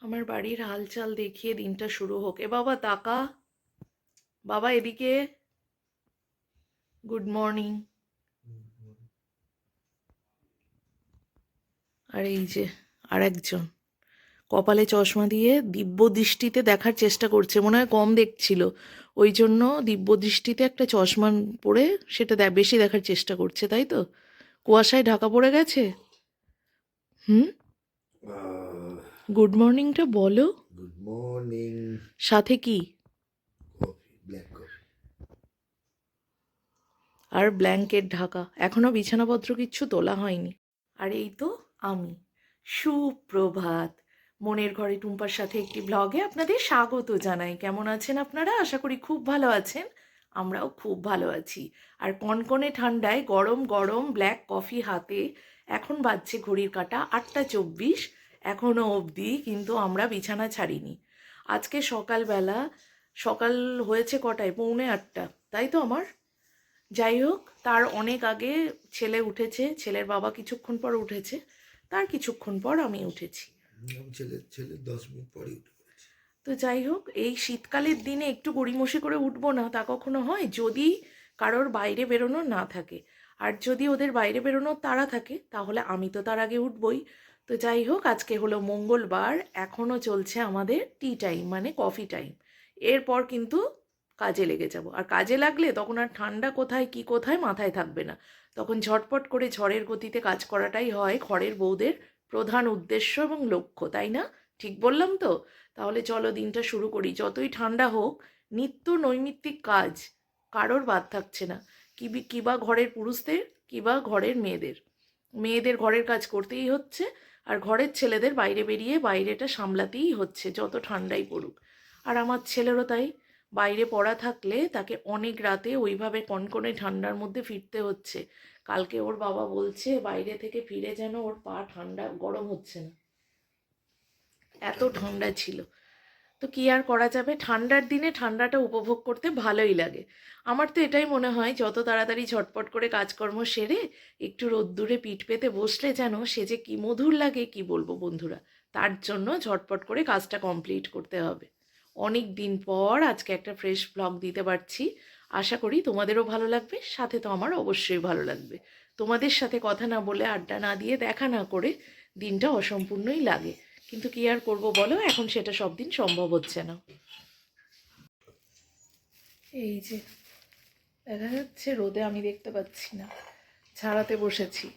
আমার বাড়ির হালচাল দেখিয়ে দিনটা শুরু হোক। এ বাবা তাকা, বাবা এদিকে, গুড মর্নিং। আর এই যে আর একজন কপালে চশমা দিয়ে দিব্য দৃষ্টিতে দেখার চেষ্টা করছে, মনে হয় কম দেখছিল, ওই জন্য দিব্য দৃষ্টিতে একটা চশমা পরে সেটা বেশি দেখার চেষ্টা করছে, তাই তো? কুয়াশায় ঢাকা পড়ে গেছে। হুম, গুড মর্নিংটা বলো। Good morning. সাথে কি? Coffee, black coffee. আর ব্ল্যাঙ্কেট ঢাকা, এখনো বিছানাপত্র কিচ্ছু তোলা হয়নি। আর এই তো আমি, সুপ্রভাত। মনের ঘরে টুম্পার সাথে একটি ব্লগে আপনাদের স্বাগত জানাই। কেমন আছেন আপনারা? আশা করি খুব ভালো আছেন। আমরাও খুব ভালো আছি। আর কনকনে ঠান্ডায় গরম গরম ব্ল্যাক কফি হাতে এখন বাজছে ঘড়ির কাঁটা 8:24। এখনও অবধি কিন্তু আমরা বিছানা ছাড়িনি। আজকে সকালবেলা, সকাল হয়েছে কটায়? 7:45, তাই তো আমার? যাই হোক, তার অনেক আগে ছেলে উঠেছে, ছেলের বাবা কিছুক্ষণ পর উঠেছে, তার কিছুক্ষণ পর আমি উঠেছি। ছেলে ছেলে 10 মিনিট পরে উঠে পড়েছে। তো যাই হোক, এই শীতকালের দিনে একটু গড়িমসি করে উঠবো না তা কখনো হয়? যদি কারোর বাইরে বেরোনোর না থাকে, আর যদি ওদের বাইরে বেরোনোর তাড়া থাকে, তাহলে আমি তো তার আগে উঠবই। তো যাই হোক, আজকে হলো মঙ্গলবার, এখনও চলছে আমাদের টি টাইম, মানে কফি টাইম। এরপর কিন্তু কাজে লেগে যাব। আর কাজে লাগলে তখন আর ঠান্ডা কোথায় কি কোথায় মাথায় থাকবে না, তখন ঝটপট করে ঝড়ের গতিতে কাজ করাটাই হয় ঘরের বউদের প্রধান উদ্দেশ্য এবং লক্ষ্য, তাই না? ঠিক বললাম তো? তাহলে চলো দিনটা শুরু করি। যতই ঠান্ডা হোক, নিত্য নৈমিত্তিক কাজ কারোর বাদ থাকছে না। কিবা ঘরের পুরুষদের, কিবা ঘরের মেয়েদের। মেয়েদের ঘরের কাজ করতেই হচ্ছে, আর ঘরের ছেলেদের বাইরে বেরিয়ে বাইরেটা সামলাতেই হচ্ছে, যত ঠান্ডাই পড়ুক। আর আমার ছেলেরও তাই, বাইরে পড়া থাকলে তাকে অনেক রাতে ওইভাবে কনকনে ঠান্ডার মধ্যে ফিরতে হচ্ছে। কালকে ওর বাবা বলছে বাইরে থেকে ফিরে যেন ওর পা ঠান্ডা গরম হচ্ছে না, এত ঠান্ডা ছিল। তো কি আর করা যাবে, ঠান্ডার দিনে ঠান্ডাটা উপভোগ করতে ভালোই লাগে। আমার তো এটাই মনে হয়, যত তাড়াতাড়ি ঝটপট করে কাজকর্ম সেরে একটু রোদ্দুরে পিঠ পেতে বসলে যেন সে যে কি মধুর লাগে কি বলবো বন্ধুরা। তার জন্য ঝটপট করে কাজটা কমপ্লিট করতে হবে। অনেক দিন পর আজকে একটা ফ্রেশ ব্লগ দিতে পারছি। আশা করি তোমাদেরও ভালো লাগবে, সাথে তো আমার অবশ্যই ভালো লাগবে। তোমাদের সাথে কথা না বলে, আড্ডা না দিয়ে, দেখা না করে দিনটা অসম্পূর্ণই লাগে। কিন্তু কি আর করব বলো, এখন সেটা সব দিন সম্ভব হচ্ছে না। এই যে দেখা যাচ্ছে রোদে, আমি দেখতে পাচ্ছি না, ছাড়াতে বসেছি।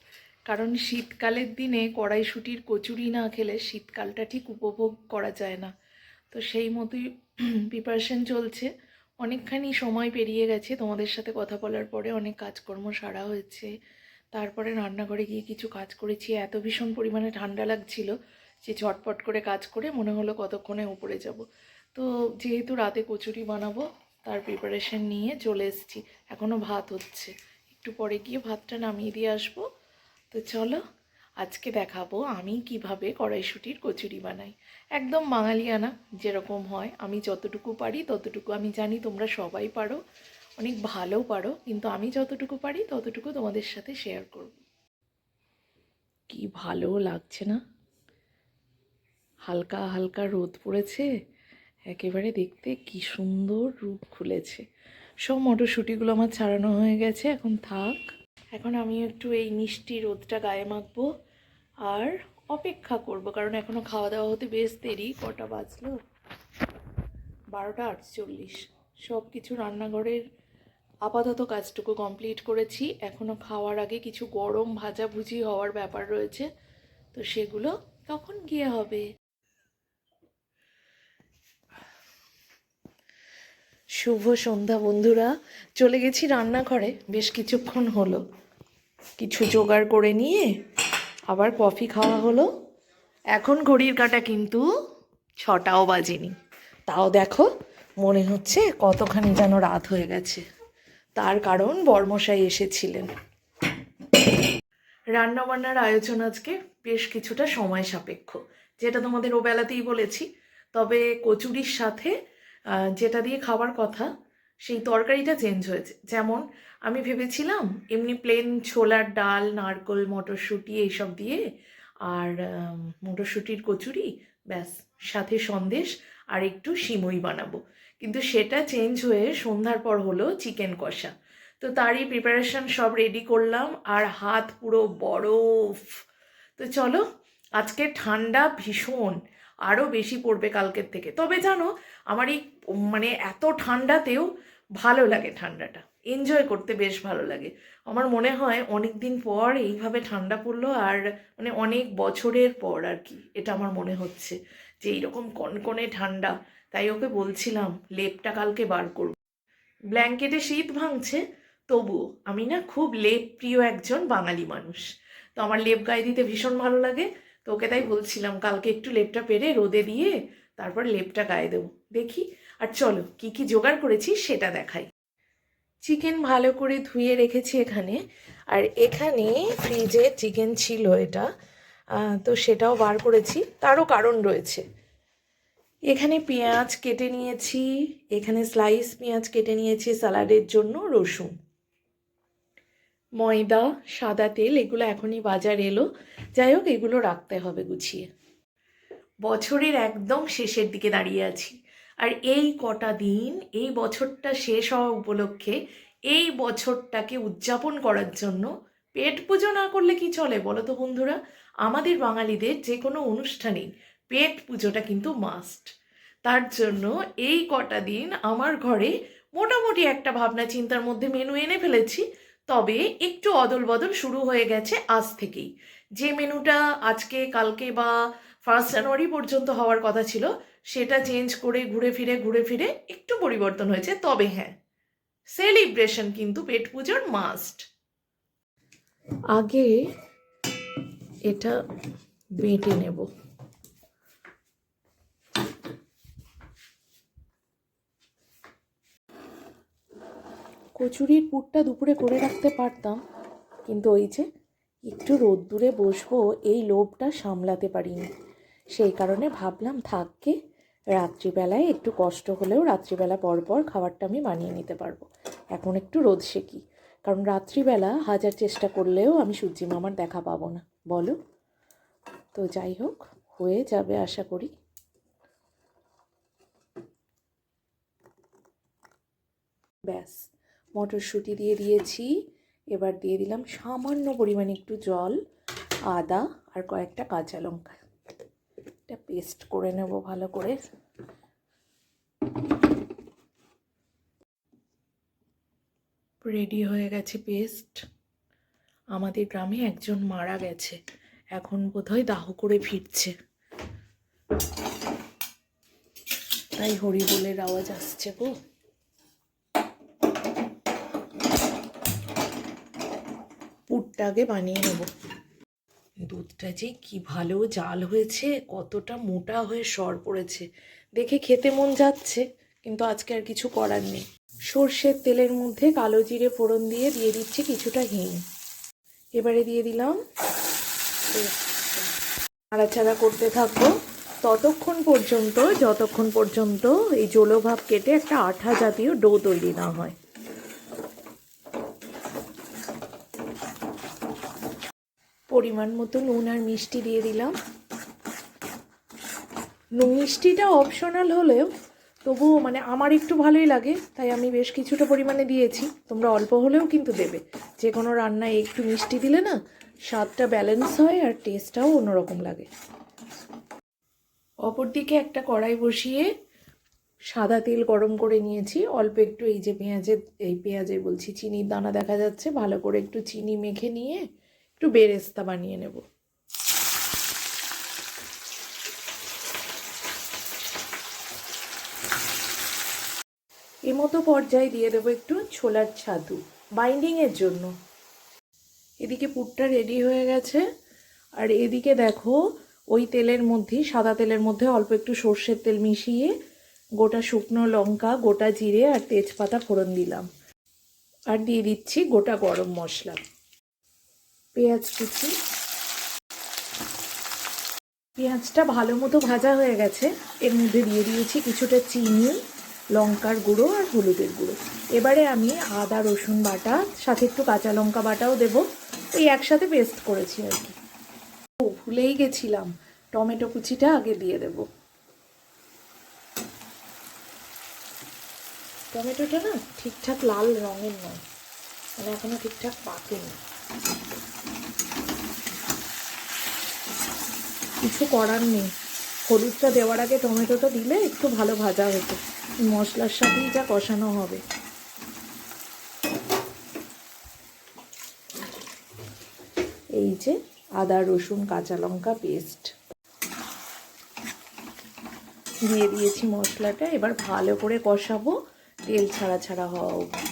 কারণ শীতকালের দিনে কড়াইশুঁটির কচুরি না খেলে শীতকালটা ঠিক উপভোগ করা যায় না। তো সেই মতোই প্রিপারেশন চলছে। অনেকখানি সময় পেরিয়ে গেছে তোমাদের সাথে কথা বলার পরে, অনেক কাজকর্ম সারা হয়েছে। তারপরে রান্নাঘরে গিয়ে কিছু কাজ করেছি, এত ভীষণ পরিমাণে ঠান্ডা লাগছিল যে ঝটপট করে কাজ করে মনে হলো কতক্ষণে উপরে যাব। তো যেহেতু রাতে কচুরি বানাবো, তার প্রিপারেশন নিয়ে চলে এসেছি। এখনও ভাত হচ্ছে, একটু পরে গিয়ে ভাতটা নামিয়ে দিয়ে আসবো। তো চলো, আজকে দেখাবো আমি কিভাবে কড়াইশুঁটির কচুরি বানাই। একদম বাঙালিয়ানা যেরকম হয়, আমি যতটুকু পারি ততটুকু। আমি জানি তোমরা সবাই পারো, অনেক ভালো পারো, কিন্তু আমি যতটুকু পারি ততটুকু তোমাদের সাথে শেয়ার করব। কি ভালো লাগছে না? হালকা হালকা রোদ পড়েছে, একেবারে দেখতে কি সুন্দর রূপ খুলেছে। সব মটরশুঁটিগুলো আমার ছাড়ানো হয়ে গেছে, এখন থাক। এখন আমি একটু এই মিষ্টি রোদটা গায়ে মাখবো আর অপেক্ষা করব, কারণ এখনও খাওয়া দাওয়া হতে বেশ দেরি। কটা বাজলো? 12:48। সব কিছু রান্নাঘরের আপাতত কাজটুকু কমপ্লিট করেছি। এখনও খাওয়ার আগে কিছু গরম ভাজাভুজি হওয়ার ব্যাপার রয়েছে, তো সেগুলো তখন গিয়ে হবে। শুভ সন্ধ্যা বন্ধুরা, চলে গেছি রান্নাঘরে, বেশ কিছুক্ষণ হলো। কিছু জোগাড় করে নিয়ে আবার কফি খাওয়া হলো। এখন ঘড়ির কাঁটা কিন্তু 6টাও বাজেনি, তাও দেখো মনে হচ্ছে কতখানি যেন রাত হয়ে গেছে। তার কারণ বর্মশাই এসেছিলেন। রান্নাবান্নার আয়োজন আজকে বেশ কিছুটা সময় সাপেক্ষ, যেটা তোমাদের ওবেলাতেই বলেছি। তবে কচুরির সাথে যেটা দিয়ে খাওয়ার কথা, সেই তরকারিটা চেঞ্জ হয়েছে। যেমন আমি ভেবেছিলাম এমনি প্লেন ছোলার ডাল, নারকোল, মটরশুঁটি এইসব দিয়ে, আর মটরশুঁটির কচুরি, ব্যাস, সাথে সন্দেশ আর একটু সিমুই বানাবো। কিন্তু সেটা চেঞ্জ হয়ে সন্ধ্যার পর হলো চিকেন কষা। তো তারই প্রিপারেশন সব রেডি করলাম, আর হাত পুরো বরফ। তো চলো, আজকে ঠান্ডা ভীষণ, আরও বেশি পড়বে কালকের থেকে। তবে জানো, আমার এই মানে এত ঠান্ডাতেও ভালো লাগে, ঠান্ডাটা এনজয় করতে বেশ ভালো লাগে। আমার মনে হয় অনেক দিন পর এইভাবে ঠান্ডা পড়লো, আর মানে অনেক বছরের পর আর কি, এটা আমার মনে হচ্ছে যে এইরকম কনকনে ঠান্ডা। তাই ওকে বলছিলাম লেপটা কালকে বার করব। ব্ল্যাঙ্কেটে শীত ভাঙছে, তবুও আমি না খুব লেপ প্রিয় একজন বাঙালি মানুষ। তো আমার লেপ গায়ে দিতে ভীষণ ভালো লাগে। তো ওকে তাই বলছিলাম কালকে একটু লেপটা পেরে রোদে দিয়ে তারপর লেপটা গায়ে দেবো। দেখি। আর চলো কি কি জোগাড় করেছি সেটা দেখাই। চিকেন ভালো করে ধুয়ে রেখেছি এখানে, আর এখানে ফ্রিজে চিকেন ছিল এটা, তো সেটাও বার করেছি, তারও কারণ রয়েছে। এখানে পেঁয়াজ কেটে নিয়েছি, এখানে স্লাইস পেঁয়াজ কেটে নিয়েছি স্যালাডের জন্য, রসুন, ময়দা, সাদা তেল, এগুলো এখনই বাজার এলো। যাই হোক, এগুলো রাখতে হবে গুছিয়ে। বছরের একদম শেষের দিকে দাঁড়িয়ে আছি, আর এই কটা দিন এই বছরটা শেষ হওয়া উপলক্ষে এই বছরটাকে উদযাপন করার জন্য পেট পুজো না করলে কি চলে বলো তো বন্ধুরা? আমাদের বাঙালিদের যে কোনো অনুষ্ঠানেই পেট পুজোটা কিন্তু মাস্ট। তার জন্য এই কটা দিন আমার ঘরে মোটামুটি একটা ভাবনা চিন্তার মধ্যে মেনু এনে ফেলেছি। তবে একটু অদল বদল শুরু হয়ে গেছে আজ থেকেই। যে মেনুটা আজকে কালকে বা 1 জানুয়ারি পর্যন্ত হওয়ার কথা ছিল, সেটা চেঞ্জ করে ঘুরে ফিরে একটু পরিবর্তন হয়েছে। তবে হ্যাঁ, সেলিব্রেশন কিন্তু পেট পুজোর মাস্ট। আগে এটা বেটে নেব। কচুরির পুরটা দুপুরে করে রাখতে পারতাম, কিন্তু ওই যে একটু রোদ্দুরে বসবো এই লোভটা সামলাতে পারিনি। সেই কারণে ভাবলাম থাককে, রাত্রিবেলায় একটু কষ্ট হলেও রাত্রিবেলা পর পর খাবারটা আমি বানিয়ে নিতে পারবো। এখন একটু রোদ সেকি, কারণ রাত্রিবেলা হাজার চেষ্টা করলেও আমি সূর্যি মামার দেখা পাবো না, বলো? তো যাই হোক, হয়ে যাবে আশা করি। ব্যাস, মটরশুঁটি দিয়ে দিয়েছি। এবার দিয়ে দিলাম সামান্য পরিমাণে একটু জল, আদা আর কয়েকটা কাঁচা লঙ্কা। এটা পেস্ট করে নেব ভালো করে। রেডি হয়ে গেছে পেস্ট। আমাদের গ্রামে একজন মারা গেছে, এখন বোধহয় দাহ করে ফিরছে, তাই হরি বলের আওয়াজ আসছে গো। পুরটা আগে বানিয়ে নেব। দুধটা যে কি ভালো জাল হয়েছে, কতটা মোটা হয়ে সর পড়েছে, দেখে খেতে মন যাচ্ছে, কিন্তু আজকে আর কিছু করার নেই। সর্ষের তেলের মধ্যে কালো জিরে ফোড়ন দিয়ে দিচ্ছি কিছুটা হিং। এবারে দিয়ে দিলাম, নাড়াচাড়া করতে থাকবো ততক্ষণ পর্যন্ত যতক্ষণ পর্যন্ত এই জলভাব কেটে একটা আঠা জাতীয় ডো তৈরি না হয়। পরিমাণ মতো নুন আর মিষ্টি দিয়ে দিলাম। মিষ্টিটা অপশনাল হলেও তবুও মানে আমার একটু ভালোই লাগে, তাই আমি বেশ কিছুটা পরিমাণে দিয়েছি। তোমরা অল্প হলেও কিন্তু দেবে, যে কোনো রান্নায় একটু মিষ্টি দিলে না স্বাদটা ব্যালেন্স হয় আর টেস্টটাও অন্যরকম লাগে। অপরদিকে একটা কড়াই বসিয়ে সাদা তেল গরম করে নিয়েছি। অল্প একটু এই যে পেঁয়াজের বলছি, চিনির দানা দেখা যাচ্ছে, ভালো করে একটু চিনি মেখে নিয়ে একটু বেরেস্তা বানিয়ে নেব। মতো পর্যায়ে দিয়ে দেবো একটু ছোলার ছাতু বাইন্ডিংয়ের জন্য। এদিকে পুরটা রেডি হয়ে গেছে, আর এদিকে দেখো ওই তেলের মধ্যে, সাদা তেলের মধ্যে অল্প একটু সর্ষের তেল মিশিয়ে গোটা শুকনো লঙ্কা, গোটা জিরে আর তেজপাতা ফোড়ন দিলাম, আর দিয়ে দিচ্ছি গোটা গরম মশলা, পেঁয়াজ কুচি। পেঁয়াজটা ভালো মতো ভাজা হয়ে গেছে, এর মধ্যে দিয়ে দিয়েছি কিছুটা চিনি, লঙ্কার গুঁড়ো আর হলুদের গুঁড়ো। এবারে আমি আদা রসুন বাটা সাথে একটু কাঁচা লঙ্কা বাটাও দেবো, ওই একসাথে পেস্ট করেছি আর কি। ভুলেই গেছিলাম, টমেটো কুচিটা আগে দিয়ে দেব। টমেটোটা না ঠিকঠাক লাল রঙের নয়, মানে এখনো ঠিকঠাক পাকেনি। কিছু করার নেই, হলুদটা দেওয়ার আগে টমেটোটা দিলে একটু ভালো ভাজা হতো, মশলার সাথেই যা কষানো হবে। এই যে আদা রসুন কাঁচা লঙ্কা পেস্ট দিয়ে দিয়েছি মশলাটা, এবার ভালো করে কষাবো তেল ছাড়া ছাড়া হওয়া অবধি।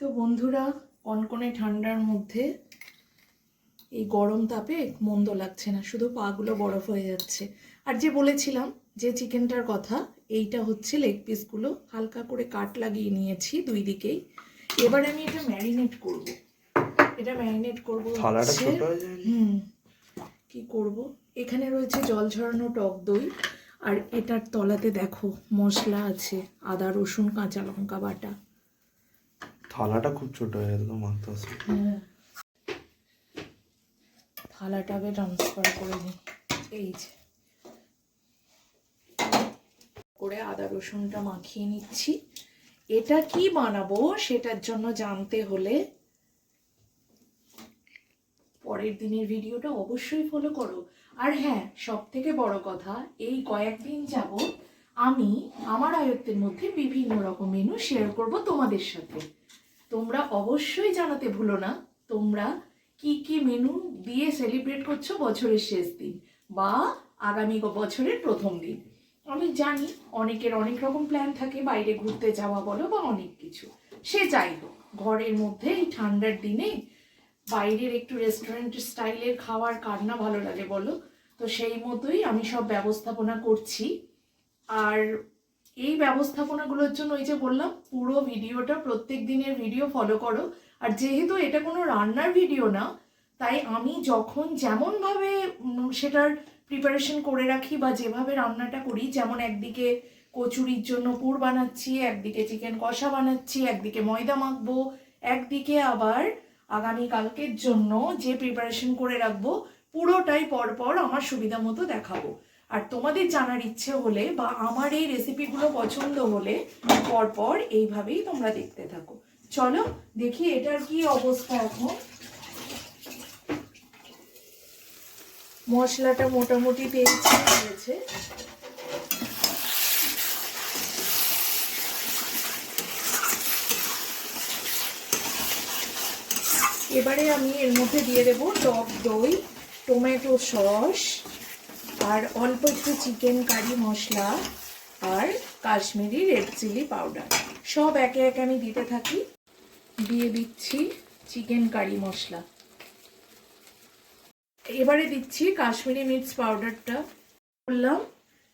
তো বন্ধুরা, কনকনে ঠান্ডার মধ্যে এই গরম তাপে মন্দ লাগছে না, শুধু পাগুলো বরফ হয়ে যাচ্ছে। আর যে বলেছিলাম যে চিকেনটার কথা, এইটা হচ্ছে লেগ পিসগুলো হালকা করে কাট লাগিয়ে নিয়েছি দুই দিকেই। এবার আমি এটা ম্যারিনেট করব। এটা ম্যারিনেট করবো হচ্ছে কি করব, এখানে রয়েছে জল ঝরানো টক দই, আর এটার তলাতে দেখো মশলা আছে, আদা রসুন কাঁচা লঙ্কা বাটা। থালাটা খুব ছোট হয়ে গেল মাত্র। হ্যাঁ, থালাটাকে ট্রান্সফার করে নিই। এই যে করে আদা রসুনটা মাখিয়ে নিচ্ছি। এটা কি বানাবো সেটার জন্য জানতে হলে পরের দিনের ভিডিওটা অবশ্যই ফলো করো। আর হ্যাঁ, সব থেকে বড় কথা, এই কয়েকদিন যাবত আমি আমার আয়ত্তের মধ্যে বিভিন্ন রকম মেনু শেয়ার করব তোমাদের সাথে। তোমরা অবশ্যই জানাতে ভুলো না তোমরা কি কি মেনু দিয়ে সেলিব্রেট করছো বছরের শেষ দিন বা আগামী বছরের প্রথম দিন। আমি জানি অনেকের অনেক রকম প্ল্যান থাকে, বাইরে ঘুরতে যাওয়া বলো বা অনেক কিছু, সে যাই হোক, ঘরের মধ্যে এই ঠান্ডার দিনে বাইরের একটু রেস্টুরেন্ট স্টাইলের খাবার কার না ভালো লাগে বলো। তো সেই মতোই আমি সব ব্যবস্থাপনা করছি। আর এই ব্যবস্থাপনাগুলোর জন্য ওই যে বললাম, পুরো ভিডিওটা প্রত্যেক দিনের ভিডিও ফলো করো। আর যেহেতু এটা কোনো রান্নার ভিডিও না, তাই আমি যখন যেমনভাবে সেটার প্রিপারেশন করে রাখি বা যেভাবে রান্নাটা করি, যেমন একদিকে কচুরির জন্য পুর বানাচ্ছি, একদিকে চিকেন কষা বানাচ্ছি, একদিকে ময়দা মাখবো, একদিকে আবার আগামীকালকের জন্য যে প্রিপারেশন করে রাখবো, পুরোটাই পরপর আমার সুবিধা মতো দেখাবো। আর তোমাদের জানার ইচ্ছে হলে বা আমার এই রেসিপিগুলো পছন্দ হলে পরপর এইভাবেই তোমরা দেখতে থাকো। চলো দেখি এটার কি অবস্থা এখন। মশলাটা মোটামুটি তেল ছেড়ে দিয়েছে। এবারে আমি এর মধ্যে দিয়ে দেবো টক দই, টমেটো সস, আর অল্প একটু চিকেন কারি মশলা আর কাশ্মীরি রেড চিলি পাউডার। সব একে একে আমি দিতে থাকি। দিয়ে দিচ্ছি চিকেন কারি মশলা, এবারে দিচ্ছি কাশ্মীরি মির্চ পাউডারটা। বললাম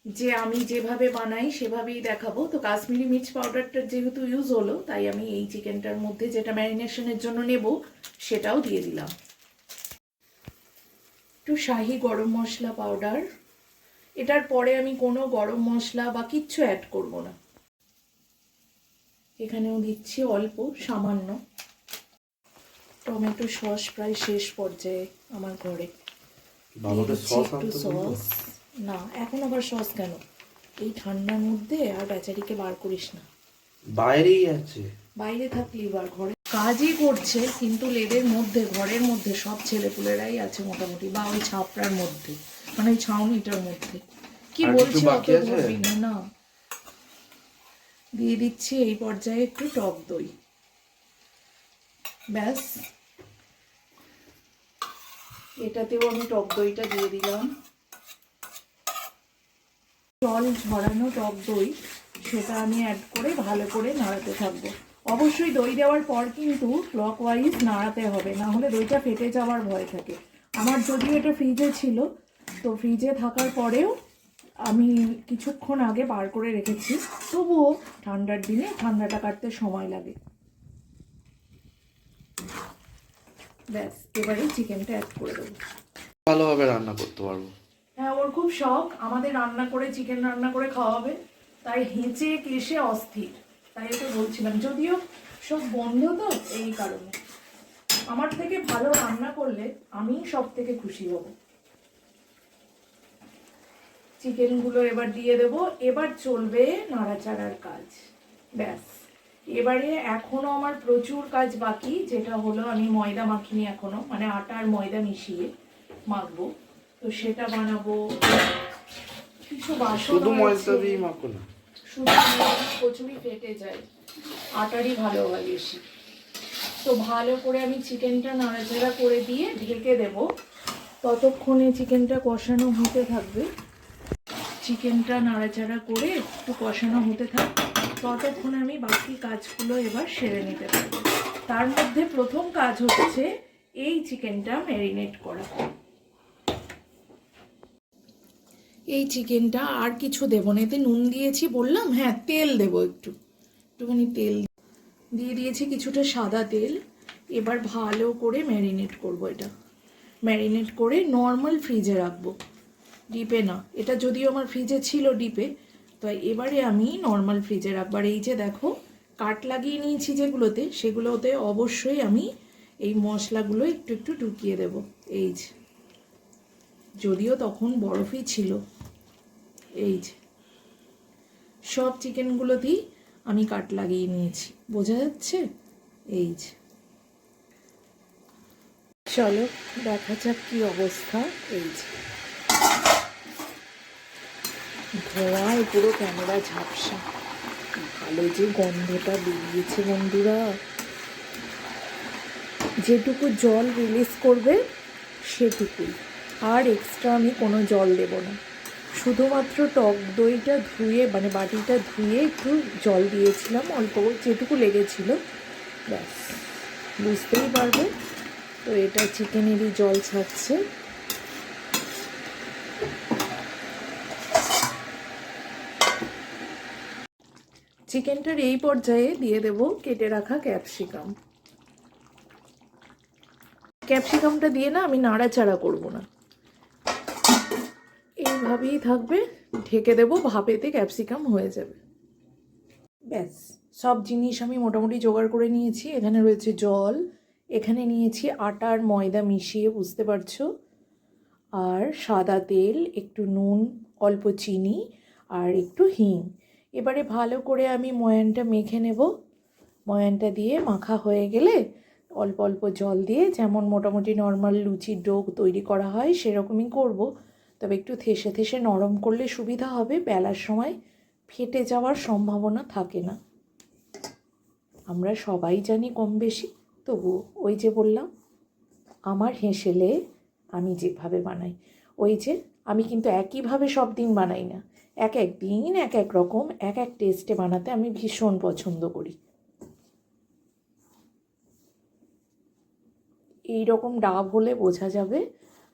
যে আমি যেভাবে বানাই সেভাবেই দেখাবো। তো কাশ্মীরি মির্চ পাউডারটা যেহেতু ইউজ হলো, তাই আমি এই চিকেনটার মধ্যে যেটা ম্যারিনেশনের জন্য নেব সেটাও দিয়ে দিলাম। একটু শাহি গরম মশলা পাউডার, এটার পরে আমি কোনো গরম মশলা বা কিচ্ছু অ্যাড করব না। এখানেও দিচ্ছি অল্প সামান্য। টমেটো সস প্রায় শেষ পর্যায়ে আমার ঘরে। একটু সস, না এখন আবার সস কেন, এই ঠান্ডার মধ্যে আর বেচারিকে বার করিস না। বাইরেই আছে, বাইরে থাকলেই বার, ঘরে কাজই করছে কিন্তু লেদের মধ্যে, ঘরের মধ্যে সব ছেলেপুলেরাই আছে মোটামুটি, বা ওই ছাপড়ার মধ্যে, মানে ওই ছাউনিটার মধ্যে। কি বলছি অত ধরবি না। না, দিয়ে দিচ্ছি এই পর্যায়ে একটু টক দই, ব্যাস। এটাতেও আমি টক দইটা দিয়ে দিলাম। জল ঝরানো টক দই, সেটা আমি অ্যাড করে ভালো করে নাড়াতে থাকবো। অবশ্যই দই দেওয়ার পর কিন্তু ক্লকওয়াইজ নাড়াতে হবে, না হলে দইটা ফেটে যাওয়ার ভয় থাকে। আমার যদিও এটা ফ্রিজে ছিল, তো ফ্রিজে থাকার পরেও আমি কিছুক্ষণ আগে বার করে রেখেছি, তবুও ঠান্ডার দিনে ঠান্ডাটা কাটতে সময় লাগে। ব্যাস, এবারে চিকেনটা অ্যাড করে দেবো। ভালোভাবে রান্না করতে পারবো। হ্যাঁ, ওর খুব শখ আমাদের রান্না করে, চিকেন রান্না করে খাওয়াবে, তাই হেঁচে কেশে অস্থির। তাই ওকে বলছিলাম, যদিও সব বন্ধ তো, এই কারণে। আমার থেকে ভালো রান্না করলে আমি সব থেকে খুশি হব। চিকেনগুলো এবার দিয়ে দেবো, এবার চলবে নাড়াচাড়ার কাজ। ব্যাস, এবারে এখনো আমার প্রচুর কাজ বাকি, যেটা হলো আমি ময়দা মাখিনি এখনো, মানে আটা আর ময়দা মিশিয়ে মাখবো, তো সেটা বানাবো। কিছু বাসন শুধু ময়দা আছে, দিয়ে মাখো না। শুধু কচুরি ফেটে যায়, আটারই ভালো হয় বেশি। তো ভালো করে আমি চিকেনটা নাড়াচাড়া করে দিয়ে ঢেকে দেব, ততক্ষণে চিকেনটা কষানো হতে থাকবে। চিকেনটা নাড়াচাড়া করে একটু কষানো হতে থাকবে, ততক্ষণে আমি বাকি কাজগুলো এবার সেরে নিতে পারবো। তার মধ্যে প্রথম কাজ হচ্ছে এই চিকেনটা ম্যারিনেট করা। এই চিকেনটা আর কিছু দেবো না, এতে নুন দিয়েছি বললাম, হ্যাঁ তেল দেবো, একটুখানি তেল দিয়ে দিয়েছি, কিছুটা সাদা তেল। এবার ভালো করে ম্যারিনেট করবো। এটা ম্যারিনেট করে নর্মাল ফ্রিজে রাখবো, ডিপে না। এটা যদিও আমার ফ্রিজে ছিল ডিপে, তো এবারে আমি নর্মাল ফ্রিজে রাখবো। আর এই যে দেখো কাট লাগিয়ে নিয়েছি যেগুলোতে, সেগুলোতে অবশ্যই আমি এই মশলাগুলো একটু একটু ঢুকিয়ে দেবো। এই যে, যদিও তখন বরফই ছিল। এই যে সব চিকেনগুলোতেই আমি কাট লাগিয়ে নিয়েছি, বোঝা যাচ্ছে? এই যে, চলো দেখা যাক কি অবস্থা। এই যে ধোঁয়ায় পুরো ক্যামেরা ঝাপসা, ভালো যে গন্ধটা বেরিয়েছে বন্ধুরা। যেটুকু জল রিলিজ করবে সেটুকুই, আর এক্সট্রা আমি কোনো জল দেব না। শুধুমাত্র টক দইটা ধুয়ে, মানে বাটিটা ধুয়ে একটু জল দিয়েছিলাম, অল্প যেটুকু লেগেছিল, ব্যাস। বুঝতেই পারবে। তো এটা চিকেনেরই জল ছাড়ছে। চিকেনটার এই পর্যায়ে দিয়ে দেব কেটে রাখা ক্যাপসিকাম। ক্যাপসিকামটা দিয়ে না আমি নাড়াচাড়া করব না, এইভাবেই থাকবে। ঢেকে দেবো, ভাপেতে ক্যাপসিকাম হয়ে যাবে। ব্যাস, সব জিনিস আমি মোটামুটি জোগাড় করে নিয়েছি। এখানে রয়েছে জল, এখানে নিয়েছি আটা আর ময়দা মিশিয়ে, বুঝতে পারছো, আর সাদা তেল, একটু নুন, অল্প চিনি আর একটু হিং। এবারে ভালো করে আমি ময়ানটা মেখে নেব। ময়ানটা দিয়ে মাখা হয়ে গেলে অল্প অল্প জল দিয়ে, যেমন মোটামুটি নর্মাল লুচির ডো তৈরি করা হয় সেরকমই করব। তবে একটু থেসে থেসে নরম করলে সুবিধা হবে, বেলার সময় ফেটে যাওয়ার সম্ভাবনা থাকে না। আমরা সবাই জানি কম বেশি, তবু ওই যে বললাম, আমার হেসেলে আমি যেভাবে বানাই, ওই যে আমি কিন্তু একইভাবে সব দিন বানাই না, এক এক দিন এক এক রকম, এক এক টেস্টে বানাতে আমি ভীষণ পছন্দ করি। এই রকম ডাব হলে বোঝা যাবে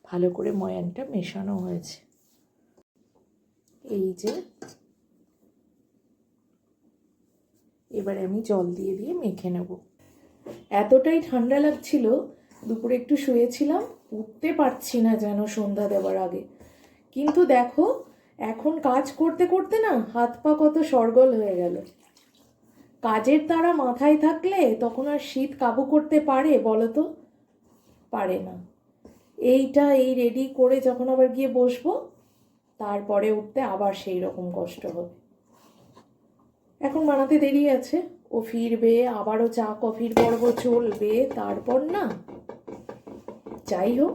ভালো করে ময়ানটা মেশানো হয়েছে। এই যে এবারে আমি জল দিয়ে দিয়ে মেখে নেব। এতটাই ঠান্ডা লাগছিল, দুপুরে একটু শুয়েছিলাম, উঠতে পারছি না যেন সন্ধ্যা দেওয়ার আগে। কিন্তু দেখো এখন কাজ করতে করতে না হাত পা কত সরগল হয়ে গেল। কাজের তারা মাথায় থাকলে তখন আর শীত কাবু করতে পারে বলো তো? পারে না। এই রেডি করে যখন আবার গিয়ে বসবো, তারপরে উঠতে আবার সেই রকম কষ্ট হবে। এখন বানাতে দেরি আছে, ও ফিরবে, আবারও চা কফির পর্ব চলবে, তারপর না। যাই হোক,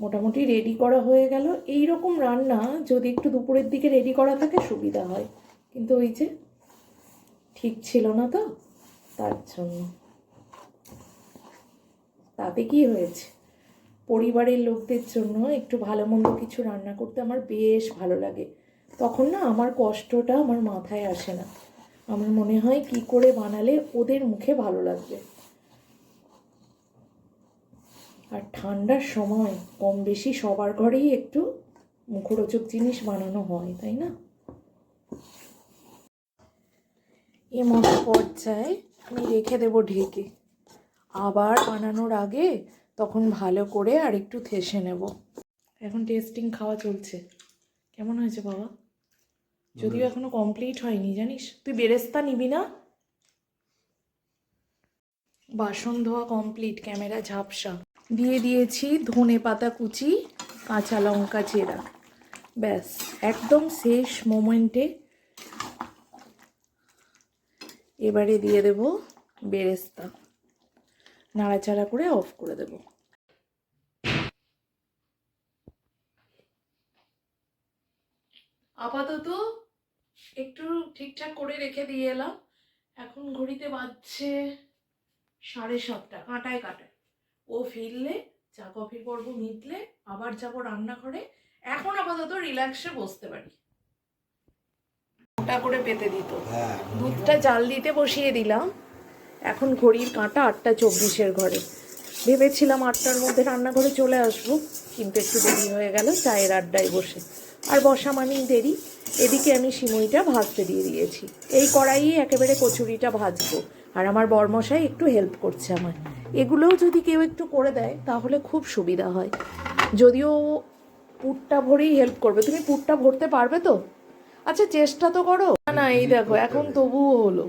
মোটামুটি রেডি করা হয়ে গেল। এই রকম রান্না যদি একটু দুপুরের দিকে রেডি করা থাকে সুবিধা হয়, কিন্তু ওই যে ঠিক ছিল না তো, তার জন্য। তাতে কি হয়েছে, পরিবারের লোকদের জন্য একটু ভালো মন্দ কিছু রান্না করতে আমার বেশ ভালো লাগে। তখন না আমার কষ্টটা আমার মাথায় আসে না, আমার মনে হয় কি করে বানালে ওদের মুখে ভালো লাগবে। আর ঠান্ডার সময় কম বেশি সবার ঘরেই একটু মুখরোচক জিনিস বানানো হয়, তাই না? এ মতো পর্যায়ে আমি রেখে দেবো ঢেকে, আবার বানানোর আগে তখন ভালো করে আর একটু থেসে নেব। এখন টেস্টিং খাওয়া চলছে। কেমন হয়েছে বাবা? যদিও এখনো কমপ্লিট হয়নি জানিস। তুই বেরেস্তা নিবি না? বাসন ধোয়া কমপ্লিট, ক্যামেরা ঝাপসা। দিয়ে দিয়েছি ধনে পাতা কুচি, কাঁচা লঙ্কা চেরা। ব্যাস একদম শেষ মোমেন্টে এবারে দিয়ে দেব বেরেস্তা, নাড়াচাড়া করে অফ করে দেব। আপাতত একটু ঠিকঠাক করে রেখে দিয়ে এলাম। এখন ঘড়িতে বাজছে 7:30, কাঁটায় কাঁটায়। ও ফিরলে, চা কফির পর্ব মিটলে আবার যাবো রান্নাঘরে। এখন আপাতত রিল্যাক্সে বসতে পারি। ওটা করে পেতে দিত। দুধটা জাল দিতে বসিয়ে দিলাম। এখন ঘড়ির কাঁটা 8:24 ঘরে। ভেবেছিলাম 8টার মধ্যে রান্নাঘরে চলে আসবো, কিন্তু একটু দেরি হয়ে গেল চায়ের আড্ডায় বসে। আর বসা মানেই দেরি। এদিকে আমি সিমুইটা ভাজতে দিয়ে দিয়েছি। এই কড়াইয়ে একেবারে কচুরিটা ভাজবো, আর আমার বরমশাই একটু হেল্প করছে আমার। এগুলোও যদি কেউ একটু করে দেয় তাহলে খুব সুবিধা হয়। যদিও পুরটা ভরেই হেল্প করবে। তুমি পুরটা ভরতে পারবে তো? আচ্ছা চেষ্টা তো করো। না না, এই দেখো এখন তবুও হলো,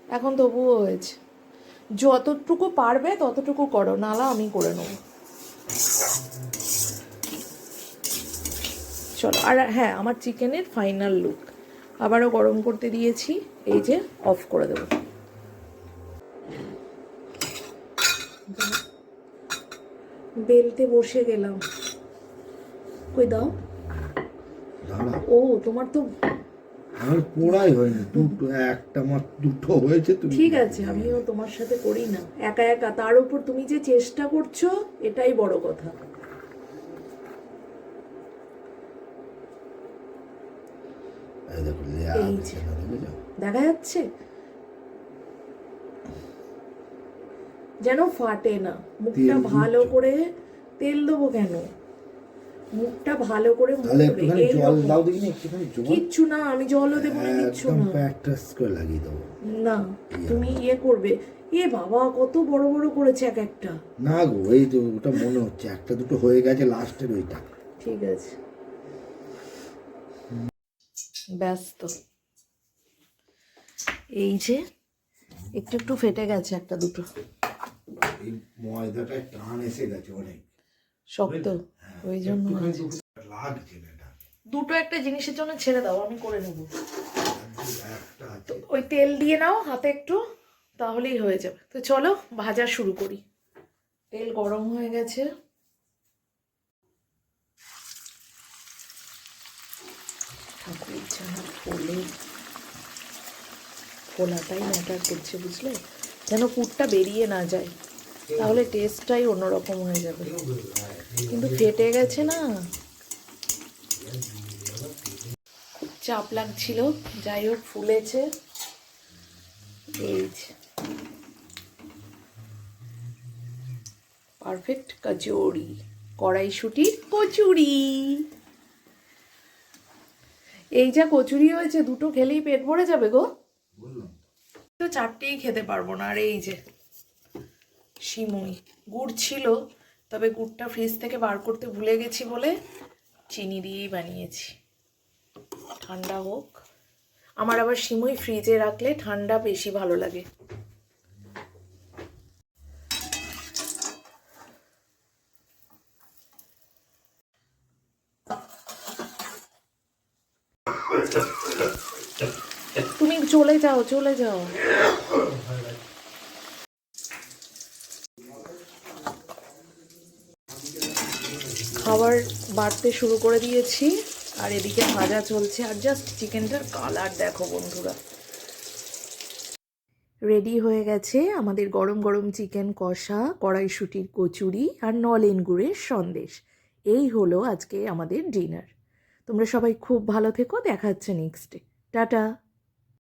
এখন তবুও হয়েছে। যতটুকু পারবে ততটুকু করো, নালা আমি করে নেবো। চলো। আর হ্যাঁ, আমার চিকেনের ফাইনাল লুক। আবারও গরম করতে দিয়েছি, এই যে অফ করে দেবো। বেলতে বসে গেলাম। কই দাও। ও তোমার তো আমার পোড়াই হয়নি, দুটো একটা মাত্র দুটো হয়েছে। তুমি ঠিক আছে, আমিও তোমার সাথে করি না একা একা। তার উপর তুমি যে চেষ্টা করছো এটাই বড় কথা। এই দেখো এই যে দেখা যাচ্ছে, যেন ফাটে না। মুখটা ভালো করে তেল দেবো কেন, মুখটা ভালো করে তাহলে মুড়বে। একটুখানি জল এইরকম। দাও দেখি না, একটুখানি জল। কিচ্ছু না, আমি জলও দেবো না, কিচ্ছু একদম না। প্যাকটাস করে লাগিয়ে দেবো। না, তুমি ইয়ে করবে। এ বাবা, কত বড় বড় করেছে এক একটা। না গো, এই তো ওটা মনে হচ্ছে একটা দুটো হয়ে গেছে লাস্টের ওইটা। ঠিক আছে, ব্যস্ত। এই যে একটু একটু ফেটে গেছে একটা দুটো। এই ময়দাটায় টান এসে গেছে অনেক শক্ত, ওই জন্য হয়েছে। লাগছে না এটা। দুটো একটা জিনিসের জন্য ছেড়ে দাও, আমি করে নেব। একটা আছে। ওই তেল দিয়ে নাও হাতে একটু, তাহলেই হয়ে যাবে। তো চলো ভাজা শুরু করি। তেল গরম হয়ে গেছে। ঠাকুর যেন ফোলে, ফোলাটাই ম্যাটার করছে, বুঝলে? যেন পুরটা বেরিয়ে না যায়, তাহলে টেস্টটাই অন্যরকম হয়ে যাবে। কিন্তু ফেটে গেছে না, খুব চাপ লাগছিল। যাই হোক, ফুলেছে। এই যে পারফেক্ট কচুরি, কড়াইশুঁটির কচুরি। এই যা কচুরি হয়েছে, দুটো খেলেই পেট ভরে যাবে গো। তো চারটেই খেতে পারবো না। আর এই যে সিমুই, গুড় ছিল, তবে গুড়টা ফ্রিজ থেকে বার করতে ভুলে গেছি বলে চিনি দিয়েই বানিয়েছি। ঠান্ডা হোক। আমার আবার সিমুই ফ্রিজে রাখলে ঠান্ডা বেশি ভালো লাগে। তুমি চলে যাও, চলে যাও। খাবার বাড়তে শুরু করে দিয়েছি, আর এদিকে ভাজা চলছে। আর জাস্ট চিকেনটার কালার দেখো বন্ধুরা। রেডি হয়ে গেছে আমাদের গরম গরম চিকেন কষা, কড়াইশুঁটির কচুরি আর নলেন গুড়ের সন্দেশ। এই হলো আজকে আমাদের ডিনার। তোমরা সবাই খুব ভালো থেকো, দেখা হচ্ছে নেক্সটে। টাটা।